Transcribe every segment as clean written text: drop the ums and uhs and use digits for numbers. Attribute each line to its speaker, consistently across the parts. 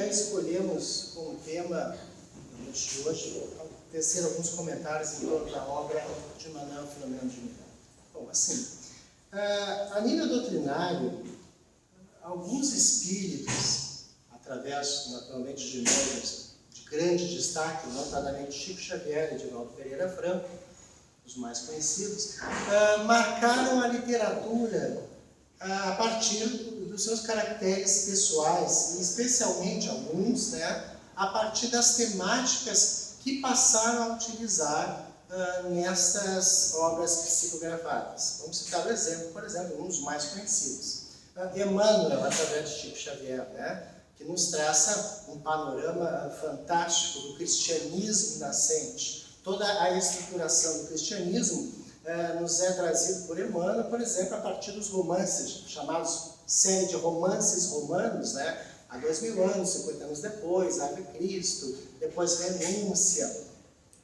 Speaker 1: escolhemos como tema de hoje tecer alguns comentários em torno da obra de Manuel Filomeno de Miranda. Bom, assim, a nível doutrinário, alguns espíritos, através, naturalmente, de nomes de grande destaque, notadamente Chico Xavier e Divaldo Pereira Franco, os mais conhecidos, marcaram a literatura a partir dos seus caracteres pessoais, e especialmente alguns, a partir das temáticas que passaram a utilizar nestas obras psicografadas. Vamos citar o exemplo, por exemplo, um dos mais conhecidos. Emmanuel, através de Chico Xavier, que nos traça um panorama fantástico do cristianismo nascente. Toda a estruturação do cristianismo nos é trazido por Emmanuel, por exemplo, a partir dos romances, chamados série de romances romanos, há 2000 anos, 50 anos depois, Ave Cristo, depois Renúncia,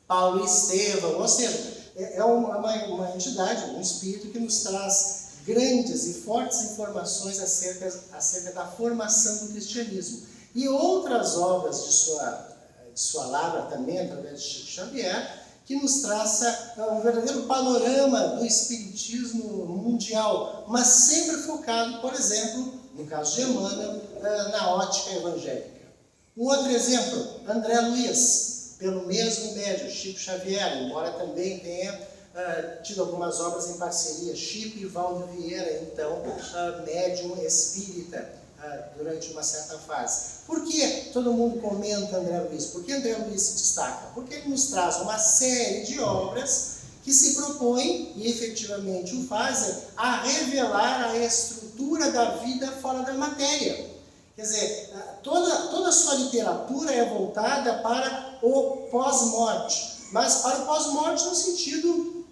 Speaker 1: Paulo e Estevão, ou seja, é uma entidade, um espírito que nos traz grandes e fortes informações acerca da formação do cristianismo. E outras obras de sua lavra também, através de Chico Xavier, que nos traça um verdadeiro panorama do espiritismo mundial, mas sempre focado, por exemplo, no caso de Emmanuel, na ótica evangélica. Um outro exemplo, André Luiz, pelo mesmo médium, Chico Xavier, embora também tenha tido algumas obras em parceria, Chico e Valdo Vieira, então, médium espírita, durante uma certa fase. Por que todo mundo comenta André Luiz? Por que André Luiz se destaca? Porque ele nos traz uma série de obras que se propõem, e efetivamente o fazem, a revelar a estrutura da vida fora da matéria. Quer dizer, toda a sua literatura é voltada para o pós-morte, mas para o pós-morte no sentido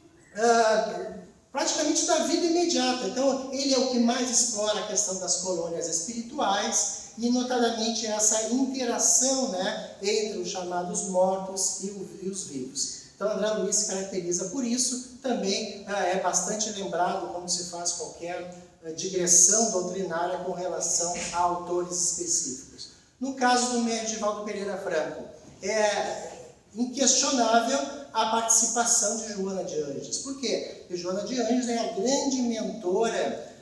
Speaker 1: praticamente da vida imediata. Então, ele é o que mais explora a questão das colônias espirituais e, notadamente, essa interação entre os chamados mortos e os vivos. Então, André Luiz se caracteriza por isso, também é bastante lembrado como se faz qualquer digressão doutrinária com relação a autores específicos. No caso do médium Divaldo Pereira Franco, é inquestionável a participação de Joana de Ângeles. Por quê? Porque Joana de Ângeles é a grande mentora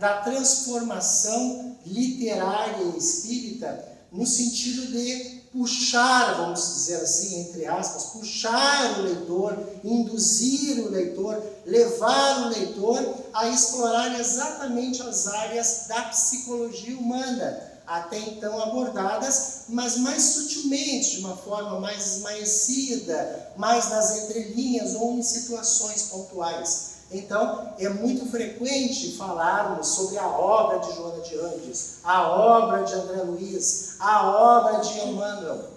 Speaker 1: da transformação literária e espírita, no sentido de puxar, vamos dizer assim, entre aspas, puxar o leitor, induzir o leitor, levar o leitor a explorar exatamente as áreas da psicologia humana, até então abordadas, mas mais sutilmente, de uma forma mais esmaecida, mais nas entrelinhas ou em situações pontuais. Então, é muito frequente falarmos sobre a obra de Joana de Ângeles, a obra de André Luiz, a obra de Emmanuel.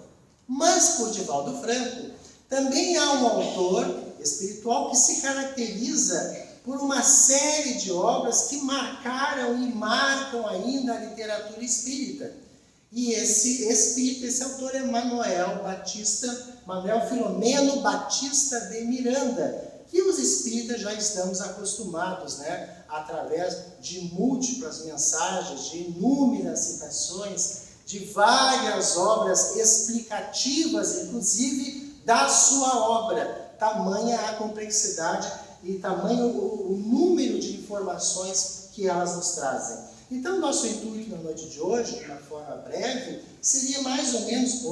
Speaker 1: Mas, por Divaldo Franco, também há um autor espiritual que se caracteriza por uma série de obras que marcaram e marcam ainda a literatura espírita. E esse autor é Manuel Filomeno Batista de Miranda, que os espíritas já estamos acostumados, através de múltiplas mensagens, de inúmeras citações, de várias obras explicativas, inclusive, da sua obra. Tamanha a complexidade e tamanho o número de informações que elas nos trazem. Então, nosso intuito na noite de hoje, de uma forma breve, seria mais ou menos,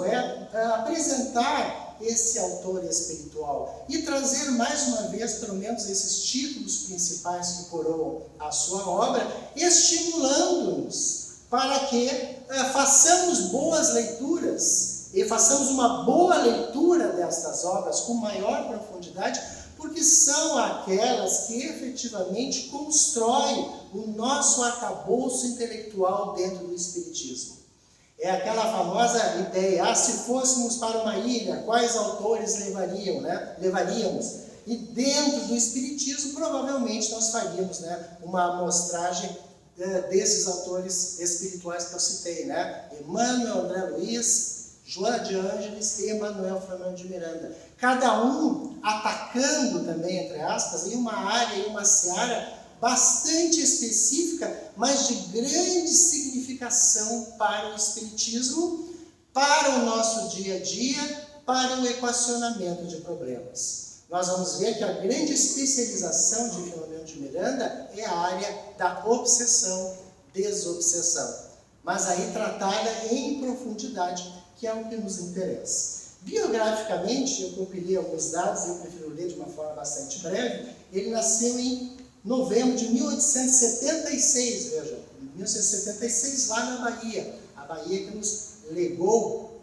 Speaker 1: apresentar esse autor espiritual e trazer mais uma vez, pelo menos, esses títulos principais que coroam a sua obra, estimulando-nos para que façamos boas leituras e façamos uma boa leitura destas obras com maior profundidade, porque são aquelas que efetivamente constroem o nosso arcabouço intelectual dentro do Espiritismo. É aquela famosa ideia, se fôssemos para uma ilha, quais autores levaríamos? E dentro do Espiritismo, provavelmente nós faríamos uma amostragem desses autores espirituais que eu citei, Emmanuel, André Luiz, Joana de Ângeles e Manuel Filomeno de Miranda. Cada um atacando também, entre aspas, em uma área, em uma seara bastante específica, mas de grande significação para o Espiritismo, para o nosso dia a dia, para o equacionamento de problemas. Nós vamos ver que a grande especialização de Filomeno de Miranda é a área da obsessão-desobsessão, mas aí tratada em profundidade, que é o que nos interessa. Biograficamente, eu compilei alguns dados, eu prefiro ler de uma forma bastante breve. Ele nasceu em novembro de 1876, veja, 1976 lá na Bahia, a Bahia que nos legou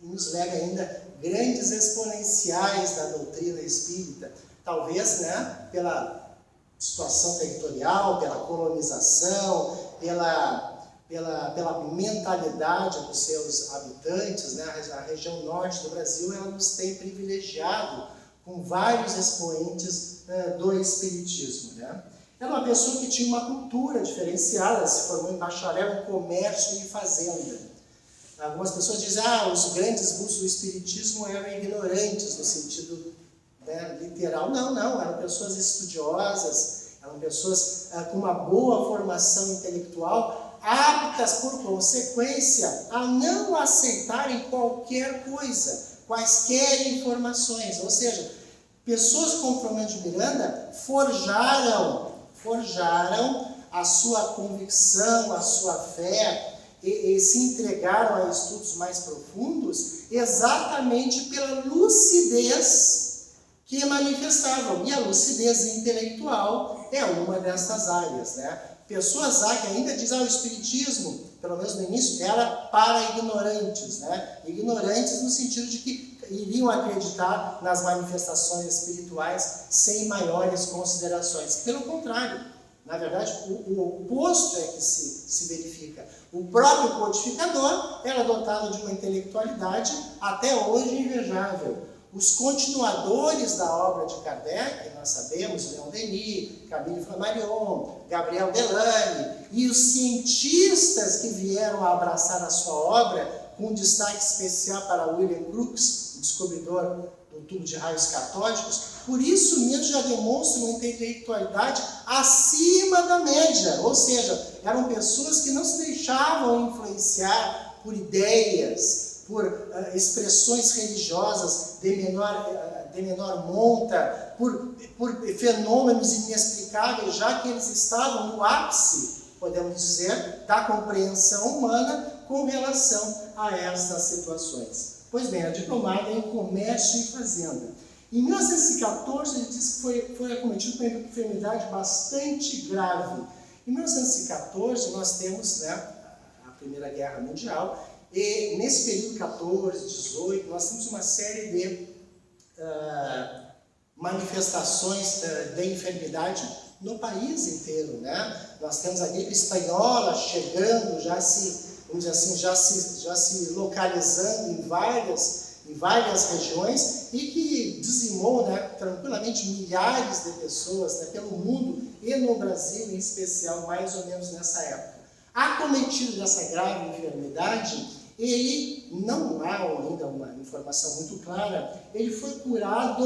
Speaker 1: e nos lega ainda grandes exponenciais da doutrina espírita, talvez, né, pela situação territorial, pela colonização, pela mentalidade dos seus habitantes, né, a região norte do Brasil, ela nos tem privilegiado com vários expoentes do espiritismo, né? Era uma pessoa que tinha uma cultura diferenciada, se formou em bacharel em comércio e fazenda. Algumas pessoas dizem, os grandes vultos do espiritismo eram ignorantes, no sentido, né, literal. Não, eram pessoas estudiosas, eram pessoas com uma boa formação intelectual, aptas, por consequência, a não aceitarem qualquer coisa, quaisquer informações. Ou seja, pessoas como Filomeno de Miranda forjaram a sua convicção, a sua fé, e se entregaram a estudos mais profundos exatamente pela lucidez que manifestavam. E a lucidez intelectual é uma dessas áreas, né? Pessoas que ainda dizem, o espiritismo, pelo menos no início, era para ignorantes, né? Ignorantes no sentido de que iriam acreditar nas manifestações espirituais sem maiores considerações. Pelo contrário, na verdade, o oposto é que se verifica. O próprio codificador era dotado de uma intelectualidade até hoje invejável. Os continuadores da obra de Kardec, nós sabemos, Leon Denis, Camille Flammarion, Gabriel Delany, e os cientistas que vieram a abraçar a sua obra, com um destaque especial para William Crookes, o descobridor do tubo de raios catódicos, por isso mesmo já demonstram uma intelectualidade acima da média, ou seja, eram pessoas que não se deixavam influenciar por ideias, por expressões religiosas de menor monta, por fenômenos inexplicáveis, já que eles estavam no ápice, podemos dizer, da compreensão humana com relação a estas situações. Pois bem, é diplomado em comércio e fazenda. Em 1914, ele disse que foi acometido por uma enfermidade bastante grave. Em 1914, nós temos, né, a Primeira Guerra Mundial, e nesse período 14, 18, nós temos uma série de manifestações de enfermidade no país inteiro, né? Nós temos a gripe espanhola chegando, já se localizando em várias regiões e que dizimou, né, tranquilamente milhares de pessoas, né, pelo mundo e no Brasil em especial, mais ou menos nessa época. Acometido dessa grave enfermidade, ele, não há ainda uma informação muito clara, ele foi curado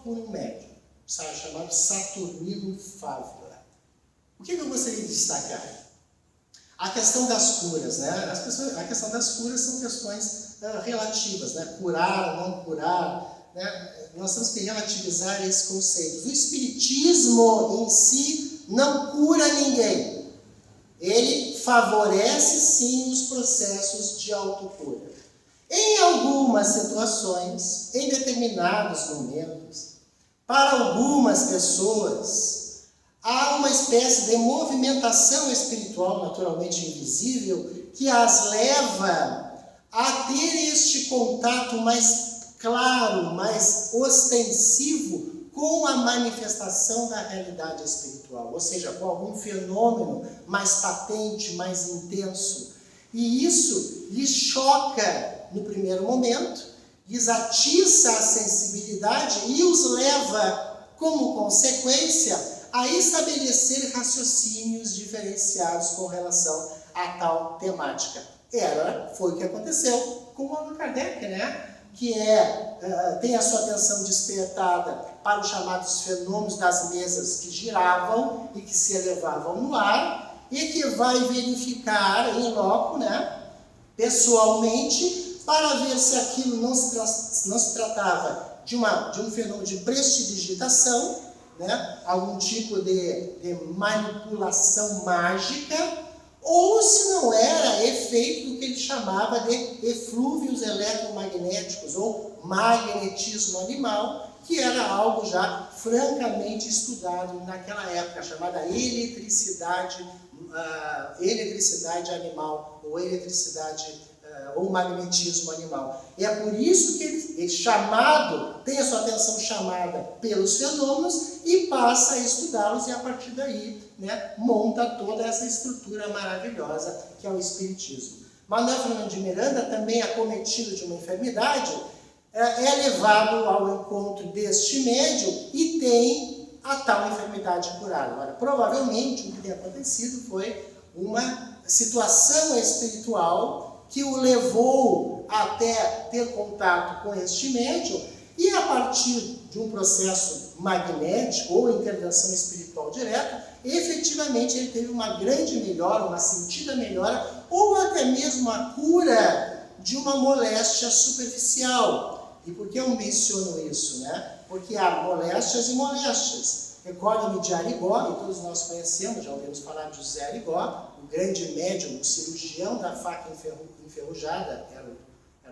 Speaker 1: por um médium, chamado Saturnino Fávila. O que eu gostaria de destacar? A questão das curas, né? A questão das curas são questões relativas, né? Curar, não curar, né? Nós temos que relativizar esses conceitos. O espiritismo em si não cura ninguém. Ele favorece, sim, os processos de autocura. Em algumas situações, em determinados momentos, para algumas pessoas, há uma espécie de movimentação espiritual, naturalmente invisível, que as leva a ter este contato mais claro, mais ostensivo com a manifestação da realidade espiritual, ou seja, com algum fenômeno mais patente, mais intenso. E isso lhes choca no primeiro momento, lhes atiça a sensibilidade e os leva, como consequência, a estabelecer raciocínios diferenciados com relação a tal temática. Foi o que aconteceu com Allan Kardec, né? Que tem a sua atenção despertada para os chamados fenômenos das mesas que giravam e que se elevavam no ar, e que vai verificar em loco, né, pessoalmente, para ver se aquilo não se tratava de um fenômeno de prestidigitação, né? Algum tipo de manipulação mágica, ou se não era efeito do que ele chamava de eflúvios eletromagnéticos ou magnetismo animal, que era algo já francamente estudado naquela época, chamada eletricidade animal, ou ou magnetismo animal. E é por isso que ele tem a sua atenção chamada pelos fenômenos e passa a estudá-los, e a partir daí, né, monta toda essa estrutura maravilhosa que é o Espiritismo. Manuel Filomeno de Miranda, também acometido de uma enfermidade, é levado ao encontro deste médium e tem a tal enfermidade curada. Agora, provavelmente o que tem acontecido foi uma situação espiritual que o levou até ter contato com este médium, e a partir de um processo magnético ou intervenção espiritual direta, efetivamente ele teve uma grande melhora, uma sentida melhora, ou até mesmo a cura de uma moléstia superficial. E por que eu menciono isso, né? Porque há moléstias e moléstias. Recordo-me de Arigó, e todos nós conhecemos, já ouvimos falar de José Arigó, o grande médium, o cirurgião da faca enferrujada, era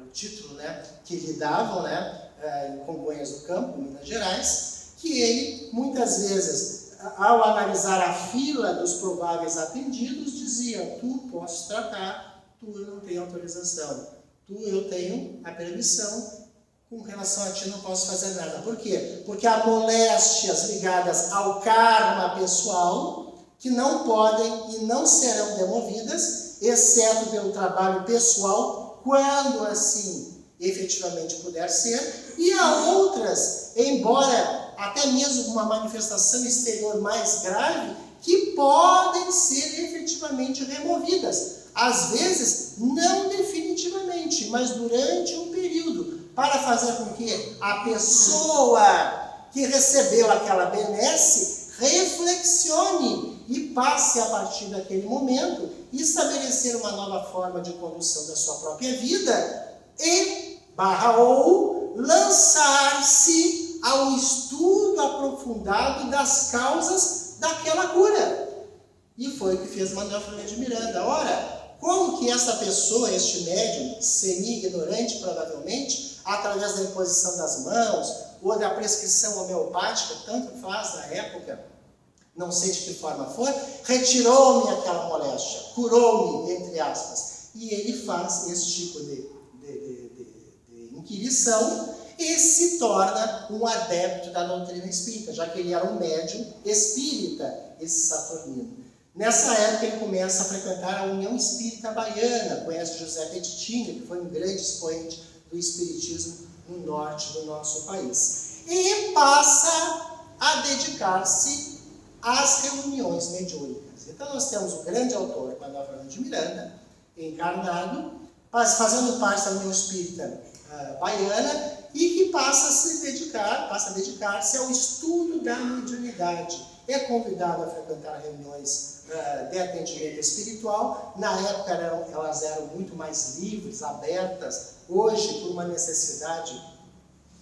Speaker 1: o título, né, que lhe davam, né, em Congonhas do Campo, Minas Gerais, que ele, muitas vezes, ao analisar a fila dos prováveis atendidos, dizia: tu posso tratar, tu eu não tenho autorização, tu eu tenho a permissão, com relação a ti não posso fazer nada. Por quê? Porque há moléstias ligadas ao karma pessoal que não podem e não serão demovidas, exceto pelo trabalho pessoal, quando assim efetivamente puder ser, e há outras, embora até mesmo uma manifestação exterior mais grave, que podem ser efetivamente removidas. Às vezes, não definitivamente, mas durante um período, para fazer com que a pessoa que recebeu aquela benesse reflexione e passe, a partir daquele momento, estabelecer uma nova forma de condução da sua própria vida ou lançar-se ao estudo aprofundado das causas daquela cura. E foi o que fez Manuel Filomeno de Miranda. Ora, como que essa pessoa, este médium, semi-ignorante provavelmente, através da imposição das mãos ou da prescrição homeopática, tanto faz na época, não sei de que forma foi, retirou-me aquela moléstia, curou-me, entre aspas. E ele faz esse tipo de inquirição e se torna um adepto da doutrina espírita, já que ele era um médium espírita, esse Saturnino. Nessa época ele começa a frequentar a União Espírita Baiana, conhece José Petitinho, que foi um grande expoente do espiritismo no norte do nosso país. E passa a dedicar-se às reuniões mediúnicas. Então nós temos o grande autor, Manuel Filomeno de Miranda, encarnado, fazendo parte da União Espírita Baiana, e que passa a dedicar-se ao estudo da mediunidade. É convidado a frequentar reuniões de atendimento espiritual. Na época elas eram muito mais livres, abertas. Hoje, por uma necessidade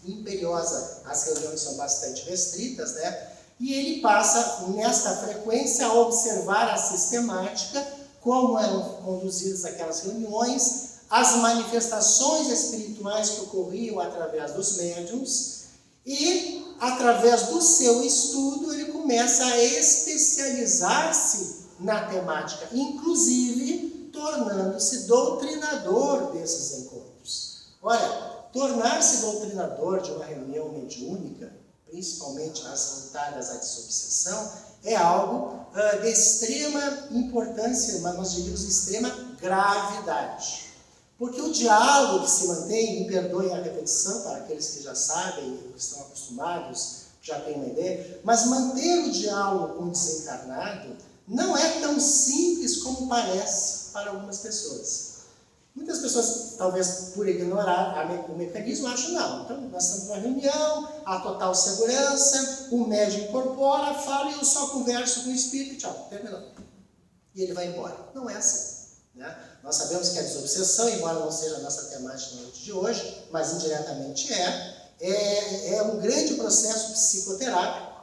Speaker 1: imperiosa, as reuniões são bastante restritas, né? E ele passa, nesta frequência, a observar a sistemática, como eram conduzidas aquelas reuniões, as manifestações espirituais que ocorriam através dos médiuns, e, através do seu estudo, ele começa a especializar-se na temática, inclusive tornando-se doutrinador desses encontros. Ora, tornar-se doutrinador de uma reunião mediúnica, principalmente as voltadas à desobsessão, é algo de extrema importância, mas nós diríamos de extrema gravidade. Porque o diálogo que se mantém, me perdoem a repetição para aqueles que já sabem, que estão acostumados, já têm uma ideia, mas manter o diálogo com o desencarnado não é tão simples como parece para algumas pessoas. Muitas pessoas, talvez por ignorar o mecanismo, acham não. Então, nós estamos numa reunião, há total segurança, o médium incorpora, fala e eu só converso com o espírito e tchau, terminou. E ele vai embora. Não é assim. né? Nós sabemos que a desobsessão, embora não seja a nossa temática na noite de hoje, mas indiretamente é um grande processo psicoterápico.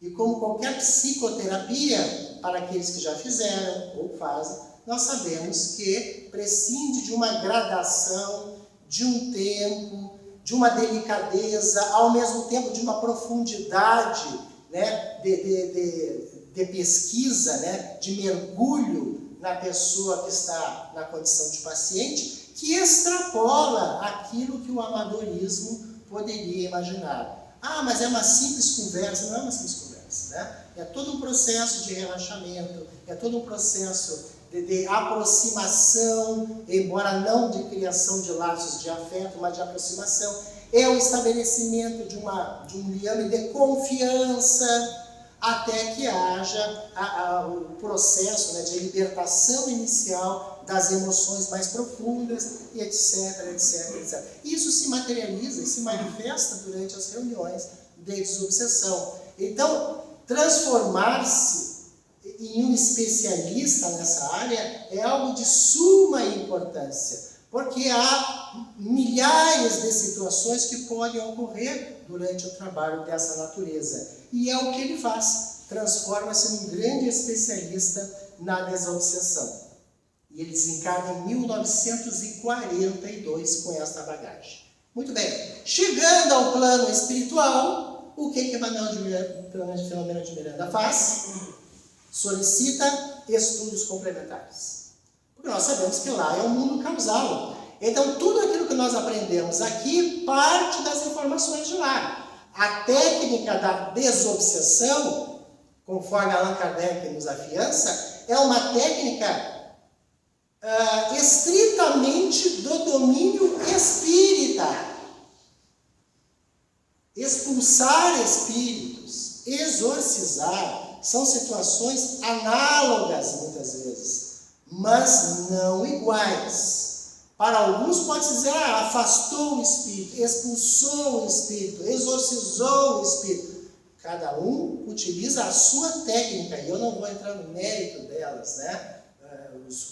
Speaker 1: E como qualquer psicoterapia, para aqueles que já fizeram ou fazem, nós sabemos que prescinde de uma gradação, de um tempo, de uma delicadeza, ao mesmo tempo de uma profundidade, né, de pesquisa, né, de mergulho na pessoa que está na condição de paciente, que extrapola aquilo que o amadorismo poderia imaginar. Ah, mas é uma simples conversa. Não é uma simples conversa, né? É todo um processo de relaxamento, é todo um processo de aproximação, embora não de criação de laços de afeto, mas de aproximação. É o estabelecimento de um liame de confiança, até que haja o processo, né, de libertação inicial das emoções mais profundas, e etc, etc, etc. Isso se materializa e se manifesta durante as reuniões de desobsessão. Então, transformar-se em um especialista nessa área é algo de suma importância, porque há milhares de situações que podem ocorrer durante o trabalho dessa natureza. E é o que ele faz, transforma-se num grande especialista na desobsessão. E ele desencarna em 1942 com esta bagagem. Muito bem, chegando ao plano espiritual, o que Manuel Filomeno de Miranda faz? Solicita estudos complementares. Porque nós sabemos que lá é o mundo causal. Então, tudo aquilo que nós aprendemos aqui parte das informações de lá. A técnica da desobsessão, conforme Allan Kardec nos afiança, é uma técnica estritamente do domínio espírita. Expulsar espíritos, exorcizar, são situações análogas muitas vezes, mas não iguais. Para alguns pode-se dizer, afastou o espírito, expulsou o espírito, exorcizou o espírito. Cada um utiliza a sua técnica, e eu não vou entrar no mérito delas, né?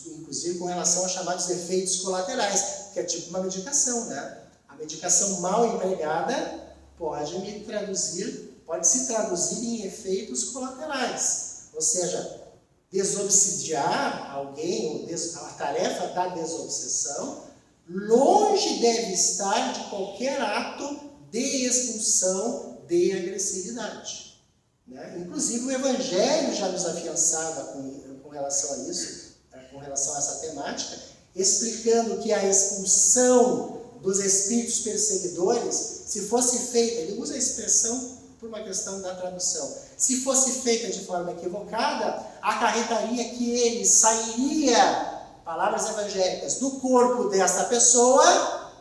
Speaker 1: Inclusive com relação aos chamados efeitos colaterais, que é tipo uma medicação, né? A medicação mal empregada pode se traduzir em efeitos colaterais, ou seja, desobsidiar alguém, a tarefa da desobsessão, longe deve estar de qualquer ato de expulsão de agressividade, né? Inclusive o Evangelho já nos afiançava com relação a isso, com relação a essa temática, explicando que a expulsão dos espíritos perseguidores, se fosse feita, ele usa a expressão por uma questão da tradução, se fosse feita de forma equivocada, acarretaria que ele sairia, palavras evangélicas, do corpo desta pessoa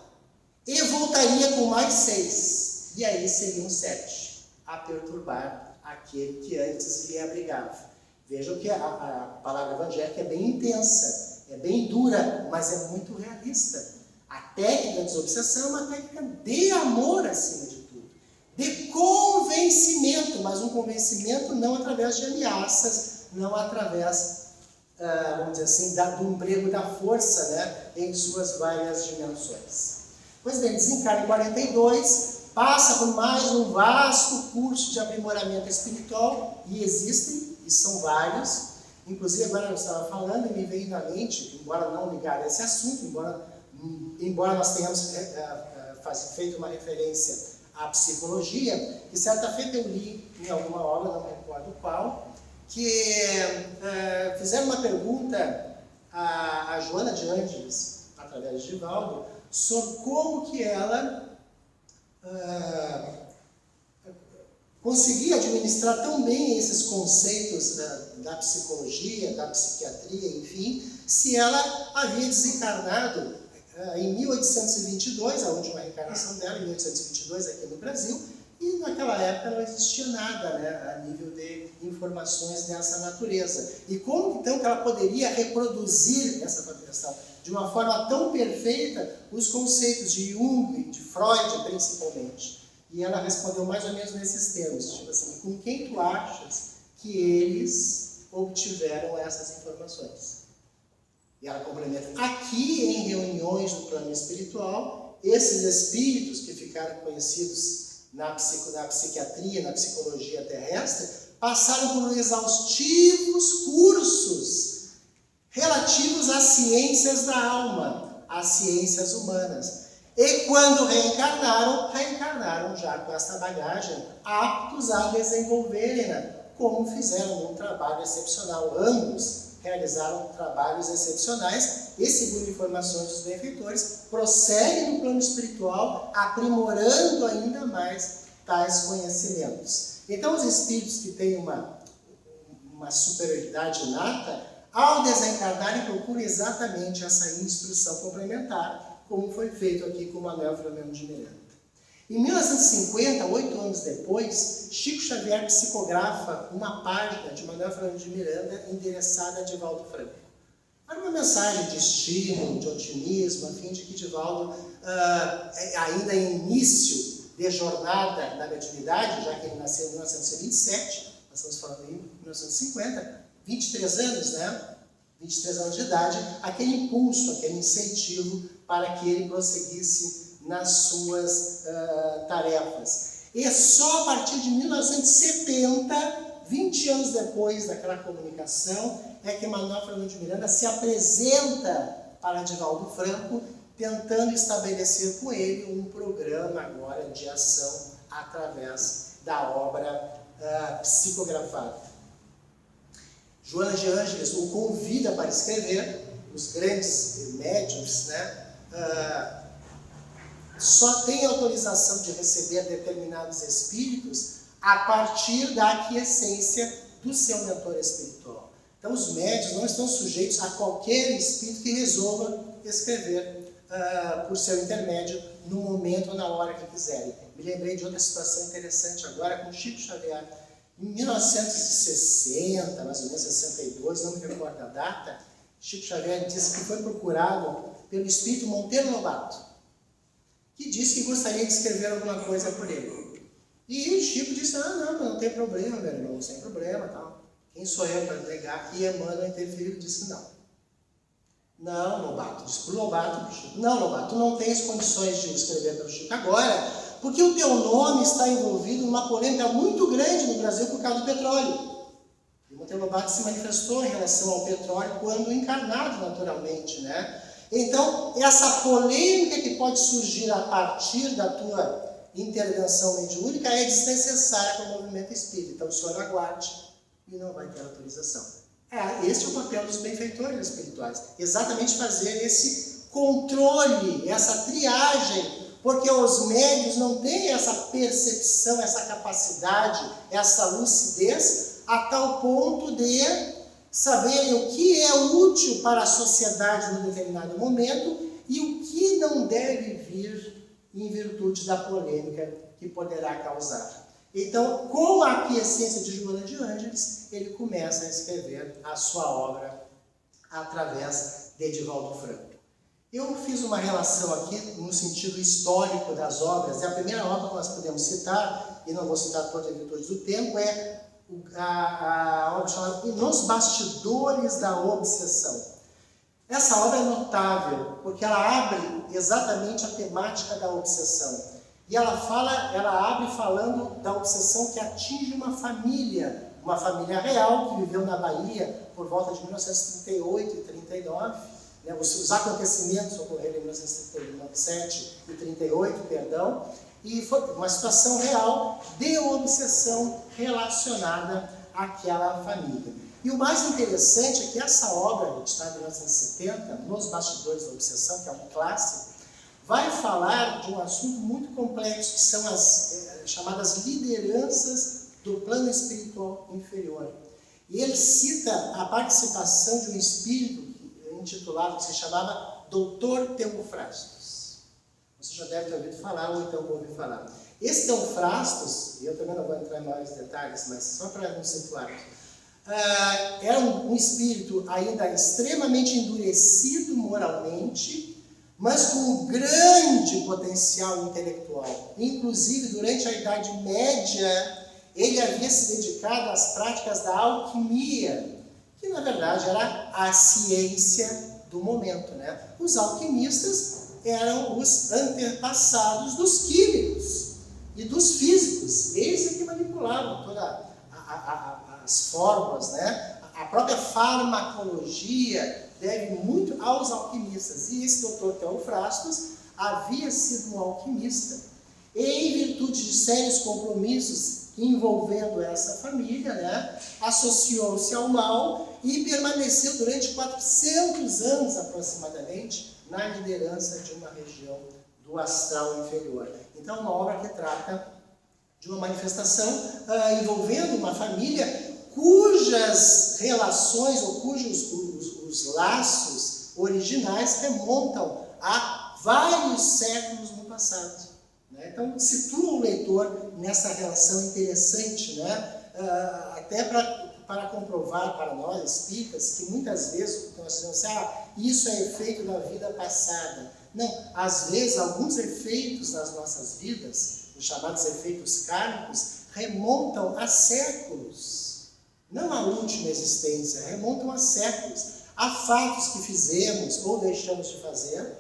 Speaker 1: e voltaria com mais 6. E aí seriam 7 a perturbar aquele que antes lhe abrigava. Vejam que a palavra evangélica é bem intensa, é bem dura, mas é muito realista. A técnica da desobsessão é uma técnica de amor acima de tudo, de convencimento, mas um convencimento não através de ameaças, não através, vamos dizer assim, do emprego da força, né, em suas várias dimensões. Pois bem, desencarna em 42, passa por mais um vasto curso de aprimoramento espiritual, e existem, e são vários. Inclusive, agora eu estava falando e me veio na mente, embora não ligado a esse assunto, embora nós tenhamos feito uma referência à psicologia, que certa feita eu li em alguma obra, não me recordo qual, que fizeram uma pergunta a Joana de Ângeles, através de Divaldo, sobre como que ela conseguia administrar tão bem esses conceitos da psicologia, da psiquiatria, enfim, se ela havia desencarnado em 1822, a última reencarnação dela, em 1822 aqui no Brasil, e naquela época não existia nada, né, a nível de informações dessa natureza. E como então que ela poderia reproduzir essa questão de uma forma tão perfeita os conceitos de Jung, de Freud principalmente? E ela respondeu mais ou menos nesses termos, tipo assim, com quem tu achas que eles obtiveram essas informações? E ela complementa. Aqui, em reuniões do plano espiritual, esses espíritos que ficaram conhecidos na psiquiatria, na psicologia terrestre, passaram por exaustivos cursos relativos às ciências da alma, às ciências humanas. E quando reencarnaram já com essa bagagem, aptos a desenvolverem-na, como fizeram um trabalho excepcional. Ambos realizaram trabalhos excepcionais e, segundo informações dos benfeitores, prosseguem no plano espiritual, aprimorando ainda mais tais conhecimentos. Então, os espíritos que têm uma superioridade inata, ao desencarnarem, procuram exatamente essa instrução complementar, como foi feito aqui com Manuel Filomeno de Miranda. Em 1950, 8 anos depois, Chico Xavier psicografa uma página de Manuel Filomeno de Miranda endereçada a Divaldo Franco. Era uma mensagem de estímulo, de otimismo, a fim de que Divaldo, ainda em início de jornada na mediunidade, já que ele nasceu em 1927, nós estamos falando em 1950, 23 anos, né? 23 anos de idade, aquele impulso, aquele incentivo para que ele prosseguisse nas suas tarefas. E só a partir de 1970, 20 anos depois daquela comunicação, é que Manuel Filomeno de Miranda se apresenta para Divaldo Franco, tentando estabelecer com ele um programa agora de ação através da obra psicografada. Joana de Ângeles o convida para escrever. Os grandes médiuns, né, só tem autorização de receber determinados espíritos a partir da aquiescência do seu mentor espiritual. Então, os médiuns não estão sujeitos a qualquer espírito que resolva escrever por seu intermédio no momento ou na hora que quiserem. Me lembrei de outra situação interessante agora com Chico Xavier. Em 1960, mais ou menos 62, não me recordo a data, Chico Xavier disse que foi procurado pelo espírito Monteiro Lobato, que disse que gostaria de escrever alguma coisa por ele. E o Chico disse, não tem problema, meu irmão, sem problema, tal. Quem sou eu para negar? E Emmanuel interferiu e disse, não, Lobato, disse para o Lobato, para o Chico, não, Lobato, tu não tens condições de escrever pelo Chico agora, porque o teu nome está envolvido numa polêmica muito grande no Brasil por causa do petróleo. E Monteiro Lobato se manifestou em relação ao petróleo quando encarnado naturalmente, né? Então, essa polêmica que pode surgir a partir da tua intervenção mediúnica é desnecessária para o movimento espírita. Então, o senhor aguarde e não vai ter autorização. Este é o papel dos benfeitores espirituais. Exatamente fazer esse controle, essa triagem, porque os médiuns não têm essa percepção, essa capacidade, essa lucidez, a tal ponto de saberem o que é útil para a sociedade num determinado momento e o que não deve vir em virtude da polêmica que poderá causar. Então, com a aquiescência de Joana de Ângeles, ele começa a escrever a sua obra através de Divaldo Franco. Eu fiz uma relação aqui no sentido histórico das obras. A primeira obra que nós podemos citar, e não vou citar todas as virtudes do tempo, é a obra chamada Nos Bastidores da Obsessão. Essa obra é notável, porque ela abre exatamente a temática da obsessão. E ela abre falando da obsessão que atinge uma família real que viveu na Bahia por volta de 1938 e 39. Né? Os acontecimentos ocorreram em 1937 e 38, perdão. E foi uma situação real de obsessão relacionada àquela família. E o mais interessante é que essa obra, editada em 1970, Nos Bastidores da Obsessão, que é um clássico, vai falar de um assunto muito complexo, que são as chamadas lideranças do plano espiritual inferior. E ele cita a participação de um espírito intitulado, que se chamava Doutor Teofrastos. Você já deve ter ouvido falar, ou então ouviu falar. Esse Teofrastos, e eu também não vou entrar em maiores detalhes, mas só para nos situar, era um espírito ainda extremamente endurecido moralmente, mas com um grande potencial intelectual. Inclusive, durante a Idade Média, ele havia se dedicado às práticas da alquimia, que na verdade era a ciência do momento, né? Os alquimistas eram os antepassados dos químicos e dos físicos. Eles é que manipulavam todas as fórmulas, né? A própria farmacologia deve muito aos alquimistas. E esse doutor Teofrastos havia sido um alquimista. E, em virtude de sérios compromissos envolvendo essa família, né, associou-se ao mal e permaneceu durante 400 anos aproximadamente na liderança de uma região do astral inferior. Então, uma obra que trata de uma manifestação envolvendo uma família cujas relações ou cujos os laços originais remontam a vários séculos no passado. Né? Então, situa o leitor nessa relação interessante, né? Até para comprovar para nós, espíritas, que muitas vezes nós dizemos isso é efeito da vida passada. Não, às vezes, alguns efeitos das nossas vidas, os chamados efeitos kármicos, remontam a séculos. Não à última existência, remontam a séculos. A fatos que fizemos ou deixamos de fazer,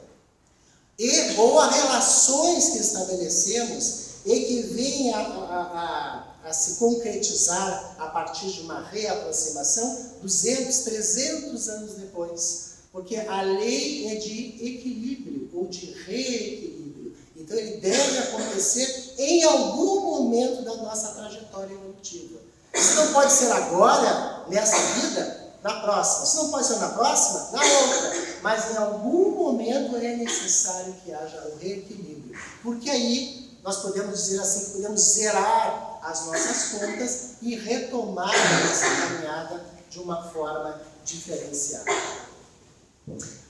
Speaker 1: ou a relações que estabelecemos e que vêm a se concretizar a partir de uma reaproximação 200, 300 anos depois. Porque a lei é de equilíbrio ou de reequilíbrio. Então ele deve acontecer em algum momento da nossa trajetória evolutiva. Se não pode ser agora, nessa vida, na próxima. Se não pode ser na próxima, na outra. Mas em algum momento é necessário que haja um reequilíbrio. Porque aí nós podemos dizer assim, que podemos zerar as nossas contas e retomar essa caminhada de uma forma diferenciada.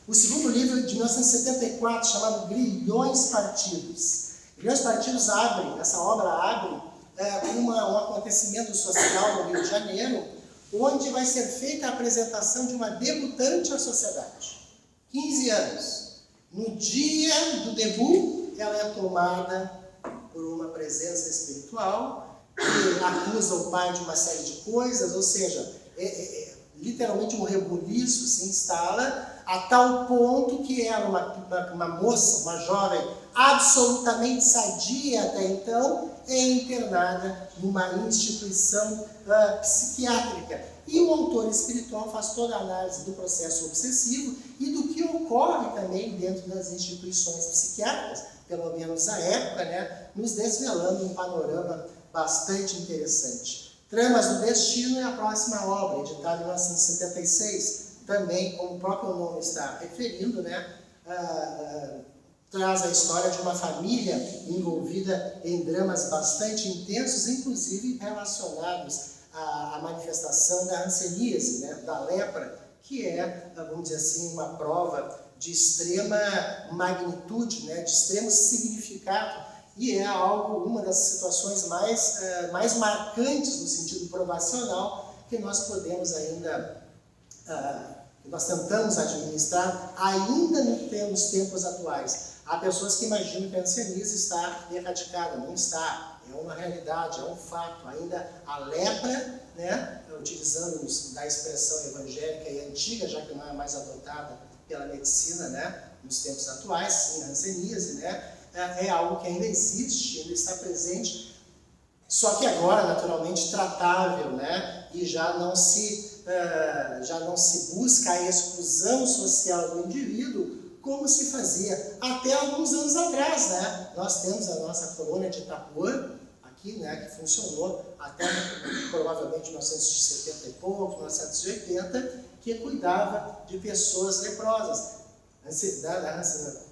Speaker 1: O segundo livro de 1974, chamado Grilhões Partidos. Grilhões Partidos essa obra abre um acontecimento social no Rio de Janeiro, onde vai ser feita a apresentação de uma debutante à sociedade. 15 anos. No dia do debut, ela é tomada por uma presença espiritual que acusa o pai de uma série de coisas, ou seja, literalmente um rebuliço se instala a tal ponto que ela, uma moça, uma jovem absolutamente sadia até então, é internada numa instituição psiquiátrica. E o autor espiritual faz toda a análise do processo obsessivo e do que ocorre também dentro das instituições psiquiátricas, pelo menos à época, né, nos desvelando um panorama bastante interessante. Tramas do Destino é a próxima obra, editada em 1976, também, como o próprio nome está referindo, né, traz a história de uma família envolvida em dramas bastante intensos, inclusive relacionados à manifestação da hanseníase, né, da lepra, que é, vamos dizer assim, uma prova de extrema magnitude, né, de extremo significado, e é uma das situações mais marcantes no sentido provacional que nós podemos ainda, que nós tentamos administrar ainda nos tempos atuais. Há pessoas que imaginam que a hanseníase está erradicada, não está. É uma realidade, é um fato. Ainda a lepra, né, utilizando-nos da expressão evangélica e antiga, já que não é mais adotada pela medicina, né, nos tempos atuais, sim, a hanseníase, né, é algo que ainda existe, ainda está presente, só que agora naturalmente tratável, né, e já não se busca a exclusão social do indivíduo como se fazia até alguns anos atrás, né? Nós temos a nossa colônia de Itapuã, aqui, né, que funcionou até provavelmente 1970 e pouco, 1980, que cuidava de pessoas leprosas,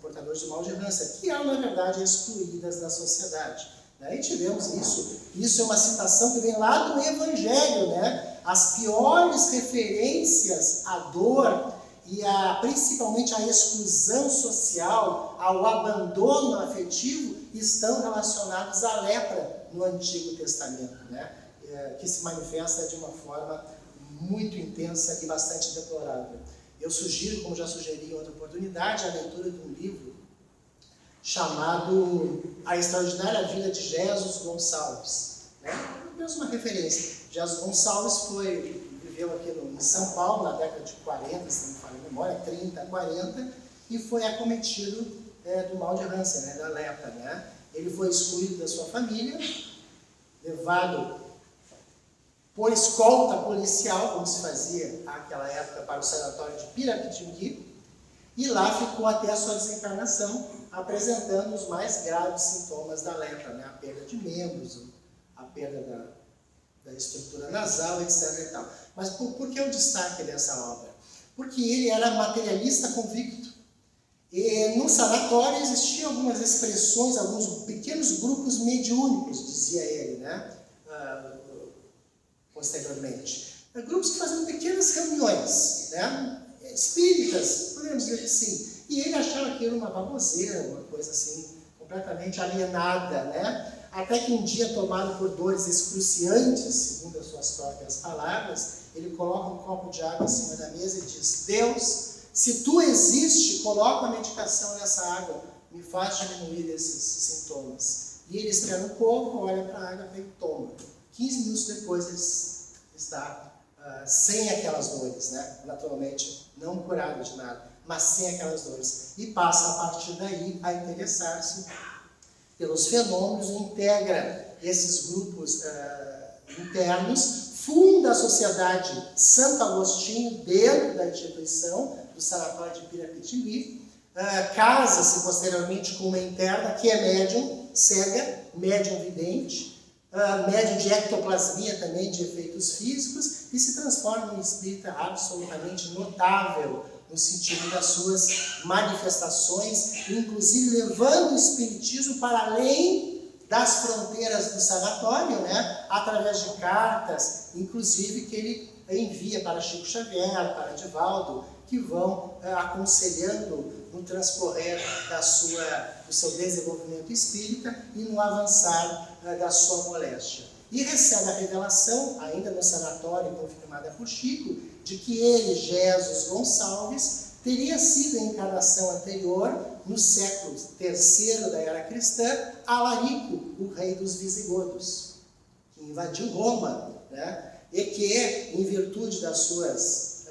Speaker 1: portadores de mal de Hansen, que eram, na verdade, excluídas da sociedade. E tivemos isso. Isso é uma citação que vem lá do Evangelho, né? As piores referências à dor e principalmente à exclusão social, ao abandono afetivo, estão relacionados à lepra no Antigo Testamento, né? Que se manifesta de uma forma muito intensa e bastante deplorável. Eu sugiro, como já sugeri em outra oportunidade, a leitura de um livro chamado A Extraordinária Vida de Jesus Gonçalves. Né? Apenas uma referência. Jesus Gonçalves viveu aqui em São Paulo, na década de 40, se não me falha a memória, 30, 40, e foi acometido do mal de Hansen, né, da lepra. Né? Ele foi excluído da sua família, levado por escolta policial, como se fazia naquela época para o sanatório de Pirapitingui, e lá ficou até a sua desencarnação, apresentando os mais graves sintomas da lepra, né? A perda de membros, a perda da estrutura nasal, etc. E tal. Mas por que o destaque dessa obra? Porque ele era materialista convicto. E no sanatório existiam algumas expressões, alguns pequenos grupos mediúnicos, dizia ele, né? Posteriormente. Grupos que faziam pequenas reuniões, né? Espíritas, podemos dizer que sim. E ele achava aquilo uma baboseira, uma coisa assim, completamente alienada, né? Até que um dia, tomado por dores excruciantes, segundo as suas próprias palavras, ele coloca um copo de água em cima da mesa e diz: Deus, se tu existe, coloca a medicação nessa água, me faz diminuir esses sintomas. E ele espera um pouco, olha para a água e toma. 15 minutos depois ele está sem aquelas dores, né? Naturalmente, não curado de nada, mas sem aquelas dores. E passa a partir daí a interessar-se pelos fenômenos, integra esses grupos internos, funda a Sociedade Santo Agostinho dentro da instituição do Sanatório de Pirapitingui, casa-se posteriormente com uma interna que é médium, cega, médium vidente, médium de ectoplasmia também, de efeitos físicos, e se transforma em um espírita absolutamente notável no sentido das suas manifestações, inclusive levando o espiritismo para além das fronteiras do sanatório, né? Através de cartas, inclusive que ele envia para Chico Xavier, para Divaldo, que vão aconselhando no transcorrer do seu desenvolvimento espírita e no avançar da sua moléstia. E recebe a revelação, ainda no sanatório, confirmada por Chico, de que ele, Jesus Gonçalves, teria sido a encarnação anterior, no século III da era cristã, Alarico, o rei dos visigodos, que invadiu Roma, né? E que, em virtude das suas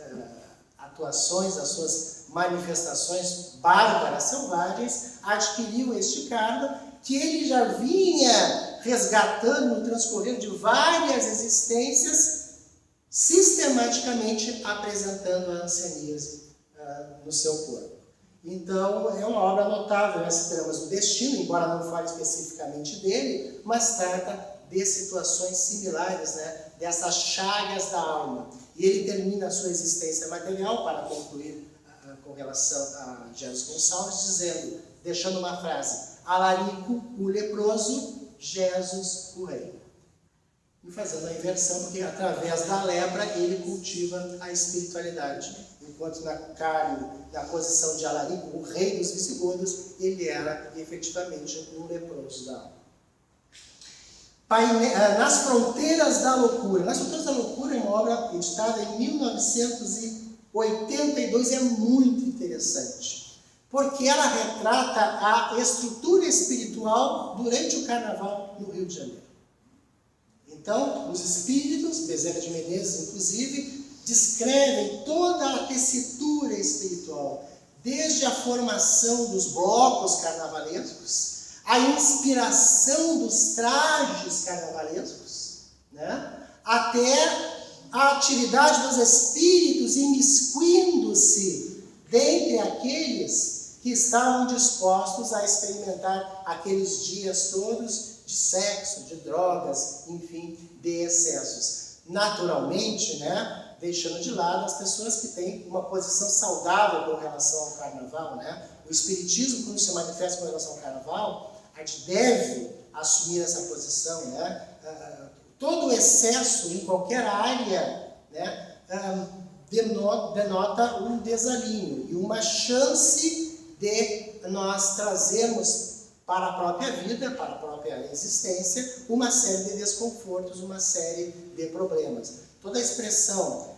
Speaker 1: atuações, das suas manifestações bárbaras, selvagens, adquiriu este cargo que ele já vinha resgatando no transcorrer de várias existências, sistematicamente apresentando a ancianíase no seu corpo. Então, é uma obra notável, nós teremos o destino, embora não fale especificamente dele, mas trata de situações similares, né, dessas chagas da alma. E ele termina a sua existência material, para concluir com relação a Jesus Gonçalves, dizendo, deixando uma frase: Alarico, o leproso, Jesus, o rei. E fazendo a inversão, porque através da lepra ele cultiva a espiritualidade. Enquanto na carne, na posição de Alarico, o rei dos visigodos, ele era efetivamente um leproso da alma. Nas Fronteiras da Loucura. Nas Fronteiras da Loucura é uma obra editada em 1982, é muito interessante, porque ela retrata a estrutura espiritual durante o Carnaval no Rio de Janeiro. Então, os espíritos, Bezerra de Menezes inclusive, descrevem toda a tessitura espiritual, desde a formação dos blocos carnavalescos, a inspiração dos trajes carnavalescos, né? Até a atividade dos espíritos imiscuindo-se dentre aqueles que estavam dispostos a experimentar aqueles dias todos de sexo, de drogas, enfim, de excessos. Naturalmente, né? Deixando de lado as pessoas que têm uma posição saudável com relação ao carnaval, né? O espiritismo, quando se manifesta com relação ao carnaval, a gente deve assumir essa posição, né? Todo excesso em qualquer área, né, denota um desalinho e uma chance de nós trazermos para a própria vida, para a própria existência, uma série de desconfortos, uma série de problemas. Toda a expressão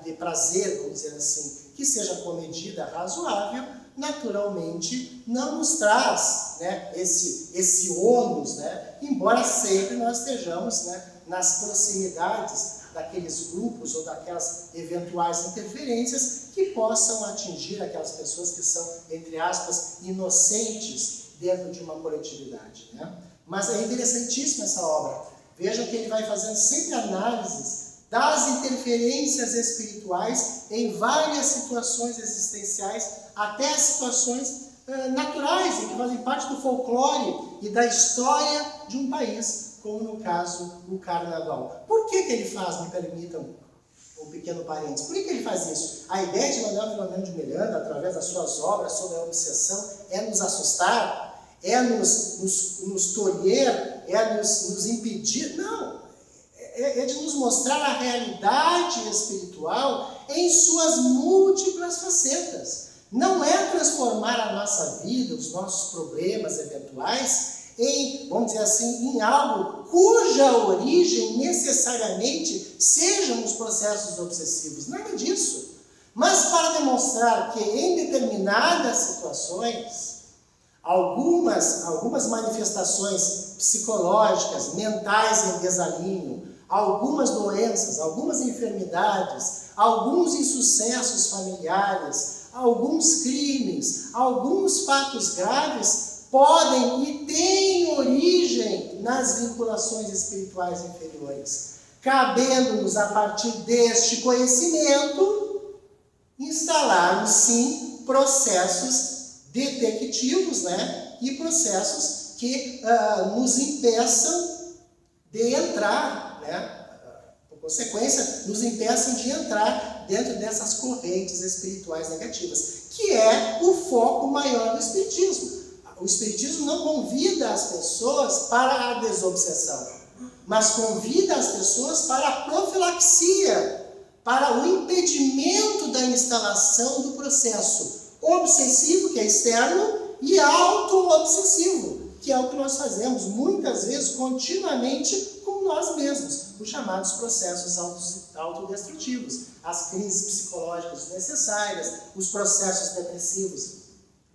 Speaker 1: de prazer, vamos dizer assim, que seja comedida, razoável, naturalmente não nos traz, né, esse ônus, né, embora sempre nós estejamos, né, nas proximidades daqueles grupos ou daquelas eventuais interferências que possam atingir aquelas pessoas que são, entre aspas, inocentes dentro de uma coletividade, né? Mas é interessantíssima essa obra. Vejam que ele vai fazendo sempre análises das interferências espirituais em várias situações existenciais, até situações naturais, e que fazem parte do folclore e da história de um país, como no caso o carnaval. Por que ele faz, me permitam um pequeno parênteses, por que ele faz isso? A ideia de Manuel Filomeno de Miranda, através das suas obras sobre a obsessão, é nos assustar, é nos tolher, é nos impedir. Não, é de nos mostrar a realidade espiritual em suas múltiplas facetas. Não é transformar a nossa vida, os nossos problemas eventuais, em, vamos dizer assim, em algo cuja origem necessariamente sejam os processos obsessivos. Nada disso. Mas para demonstrar que em determinadas situações, algumas manifestações psicológicas, mentais em desalinho, algumas doenças, algumas enfermidades, alguns insucessos familiares, alguns crimes, alguns fatos graves podem e têm origem nas vinculações espirituais inferiores, cabendo-nos, a partir deste conhecimento, instalarmos, sim, processos detectivos, né? E processos que nos impeçam de entrar, né? Por consequência, nos impeçam de entrar dentro dessas correntes espirituais negativas, que é o foco maior do Espiritismo. O Espiritismo não convida as pessoas para a desobsessão, mas convida as pessoas para a profilaxia, para o impedimento da instalação do processo obsessivo, que é externo, e auto-obsessivo, que é o que nós fazemos muitas vezes, continuamente, com nós mesmos, os chamados processos autodestrutivos, as crises psicológicas desnecessárias, os processos depressivos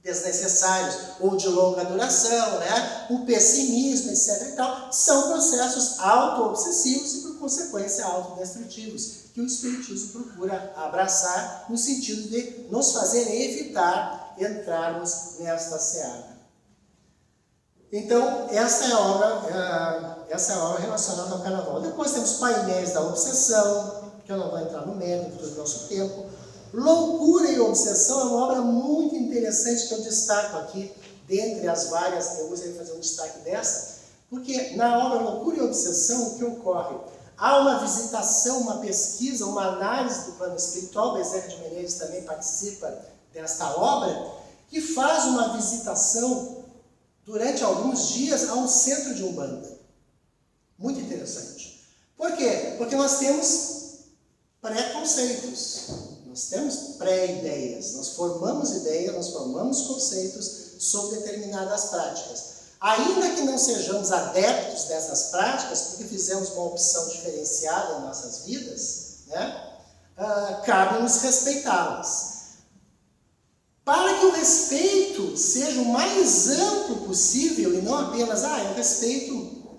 Speaker 1: desnecessários ou de longa duração, né? O pessimismo, etc. e tal, são processos auto-obsessivos e, por consequência, autodestrutivos, que o Espiritismo procura abraçar no sentido de nos fazer evitar entrarmos nesta seara. Então, essa é a obra relacionada ao carnaval. Depois temos painéis da obsessão, que eu não vou entrar no mérito do nosso tempo. Loucura e Obsessão é uma obra muito interessante que eu destaco aqui, dentre as várias, eu gostaria de fazer um destaque dessa, porque na obra Loucura e Obsessão, o que ocorre? Há uma visitação, uma pesquisa, uma análise do plano espiritual, Bezerra de Menezes também participa desta obra, que faz uma visitação durante alguns dias a um centro de Umbanda. Muito interessante. Por quê? Porque nós temos preconceitos. Nós temos pré-ideias, nós formamos ideias, nós formamos conceitos sobre determinadas práticas. Ainda que não sejamos adeptos dessas práticas, porque fizemos uma opção diferenciada em nossas vidas, né? Cabe-nos respeitá-las. Para que o respeito seja o mais amplo possível, e não apenas, eu respeito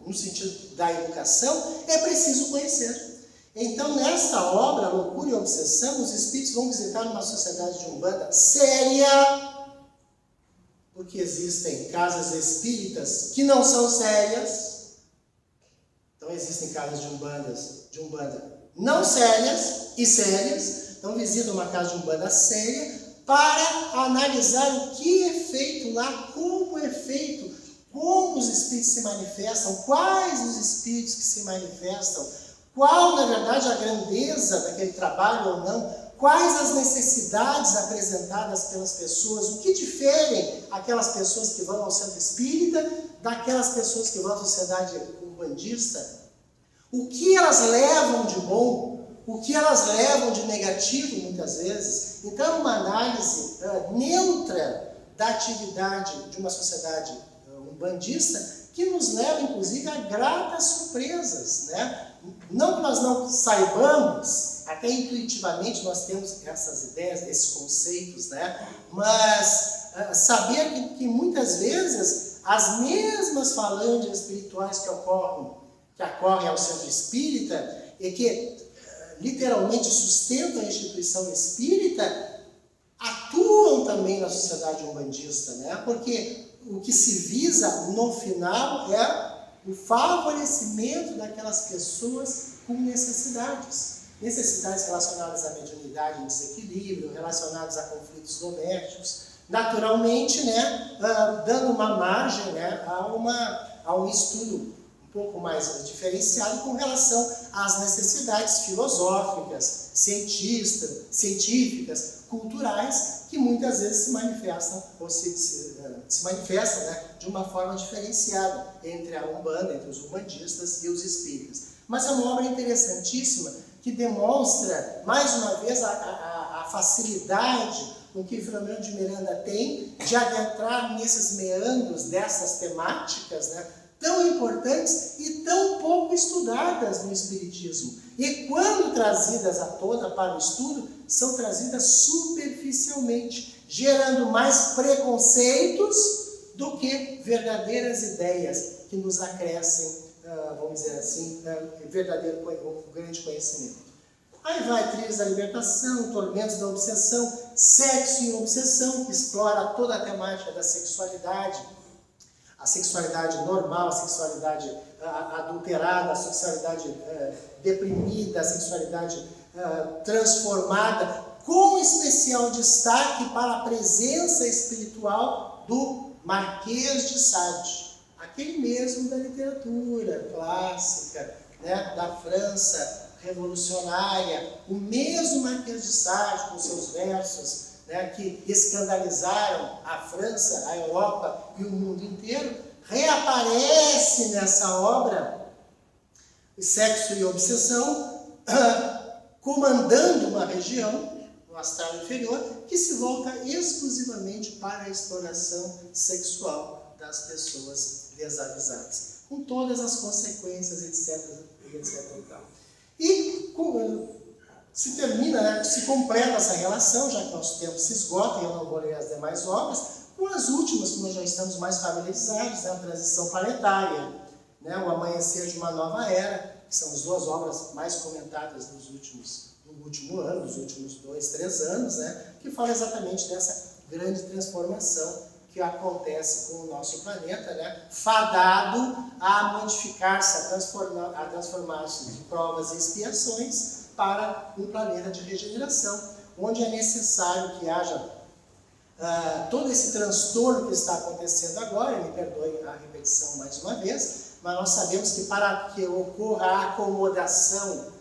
Speaker 1: no sentido da educação, é preciso conhecer. Então, nesta obra, Loucura e Obsessão, os espíritos vão visitar uma sociedade de Umbanda séria, porque existem casas espíritas que não são sérias. Então, existem casas de Umbanda não sérias e sérias. Então, visitam uma casa de Umbanda séria para analisar o que é feito lá, como é feito, como os espíritos se manifestam, quais os espíritos que se manifestam, qual, na verdade, a grandeza daquele trabalho ou não, quais as necessidades apresentadas pelas pessoas, o que diferem aquelas pessoas que vão ao centro espírita daquelas pessoas que vão à sociedade umbandista, o que elas levam de bom, o que elas levam de negativo, muitas vezes. Então, é uma análise neutra da atividade de uma sociedade umbandista que nos leva, inclusive, a gratas surpresas, né? Não que nós não saibamos, até intuitivamente nós temos essas ideias, esses conceitos, né? Mas saber que muitas vezes as mesmas falanges espirituais que ocorrem ao centro espírita e que literalmente sustentam a instituição espírita, atuam também na sociedade umbandista, né? Porque o que se visa no final é o favorecimento daquelas pessoas com necessidades relacionadas à mediunidade em desequilíbrio, relacionadas a conflitos domésticos, naturalmente, né, dando uma margem, né, a um estudo um pouco mais diferenciado com relação às necessidades filosóficas, científicas, culturais, que muitas vezes se manifestam, né, de uma forma diferenciada entre a Umbanda, entre os umbandistas e os espíritas. Mas é uma obra interessantíssima que demonstra, mais uma vez, a facilidade com que Filomeno de Miranda tem de adentrar nesses meandros dessas temáticas, né, tão importantes e tão pouco estudadas no Espiritismo. E quando trazidas à tona para o estudo, são trazidas superficialmente, gerando mais preconceitos do que verdadeiras ideias que nos acrescem, vamos dizer assim, um grande conhecimento. Aí vai Trilhos da Libertação, Tormentos da Obsessão, Sexo e Obsessão, que explora toda a temática da sexualidade, a sexualidade normal, a sexualidade adulterada, a sexualidade deprimida, a sexualidade transformada, com especial destaque para a presença espiritual do Marquês de Sade, aquele mesmo da literatura clássica, né, da França revolucionária, o mesmo Marquês de Sade, com seus versos, né, que escandalizaram a França, a Europa e o mundo inteiro, reaparece nessa obra, Sexo e Obsessão, comandando uma região, no astral inferior, que se volta exclusivamente para a exploração sexual das pessoas desavisadas, com todas as consequências, etc. e tal. E se termina, né, se completa essa relação, já que nosso tempo se esgota, e eu não vou ler as demais obras, com as últimas, que nós já estamos mais familiarizados, né, a Transição Planetária, né, o Amanhecer de uma Nova Era, que são as duas obras mais comentadas no último ano, nos últimos 2, 3 anos, né, que fala exatamente dessa grande transformação que acontece com o nosso planeta, né, fadado a modificar-se, a transformar-se de provas e expiações para um planeta de regeneração, onde é necessário que haja todo esse transtorno que está acontecendo agora. Me perdoe a repetição mais uma vez, mas nós sabemos que para que ocorra a acomodação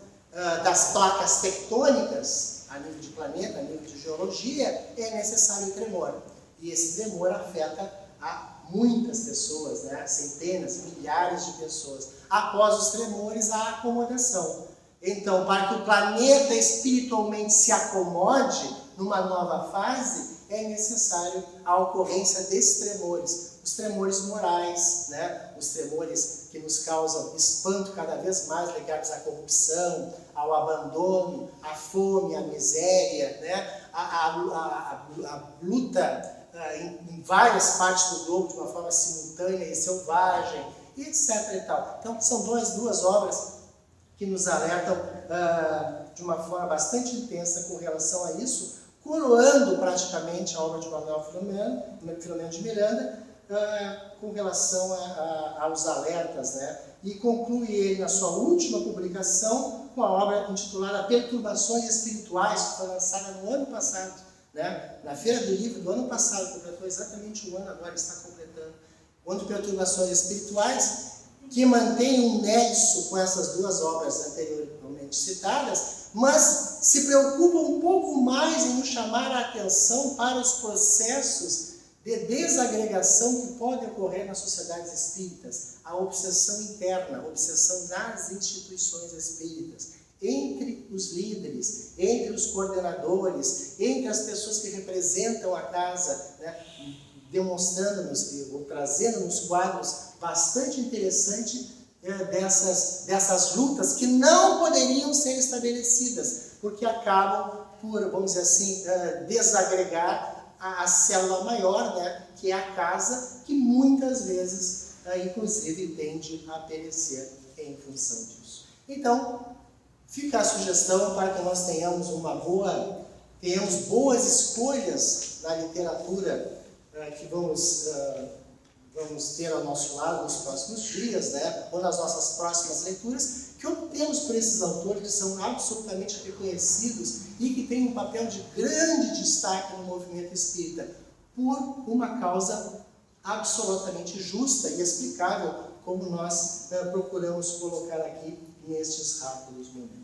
Speaker 1: das placas tectônicas a nível de planeta, a nível de geologia, é necessário o tremor. E esse tremor afeta a muitas pessoas, né? Centenas, milhares de pessoas. Após os tremores, a acomodação. Então, para que o planeta espiritualmente se acomode numa nova fase, é necessário a ocorrência desses tremores. Os tremores morais, né? Os tremores que nos causam espanto cada vez mais, ligados à corrupção, ao abandono, à fome, à miséria, né? a luta em várias partes do globo de uma forma simultânea e selvagem, e etc. e tal. Então, são duas obras que nos alertam de uma forma bastante intensa com relação a isso, coroando praticamente a obra de Manuel Filomeno de Miranda, com relação aos alertas, né? E conclui ele na sua última publicação com a obra intitulada Perturbações Espirituais, que foi lançada no ano passado, né? Na Feira do Livro do ano passado, completou exatamente um ano, agora está completando. Onde Perturbações Espirituais, que mantém um nexo com essas duas obras anteriormente citadas, mas se preocupa um pouco mais em nos chamar a atenção para os processos de desagregação que podem ocorrer nas sociedades espíritas, a obsessão interna, a obsessão das instituições espíritas, entre os líderes, entre os coordenadores, entre as pessoas que representam a casa, né, demonstrando-nos ou trazendo-nos quadros bastante interessantes dessas lutas que não poderiam ser estabelecidas, porque acabam por, vamos dizer assim, desagregar a célula maior, né, que é a casa, que muitas vezes, inclusive, tende a perecer em função disso. Então, Fica a sugestão para que nós tenhamos boas escolhas na literatura que vamos ter ao nosso lado nos próximos dias, né? Ou nas nossas próximas leituras, que optemos por esses autores que são absolutamente reconhecidos e que têm um papel de grande destaque no movimento espírita, por uma causa absolutamente justa e explicável, como nós procuramos colocar aqui nestes rápidos momentos.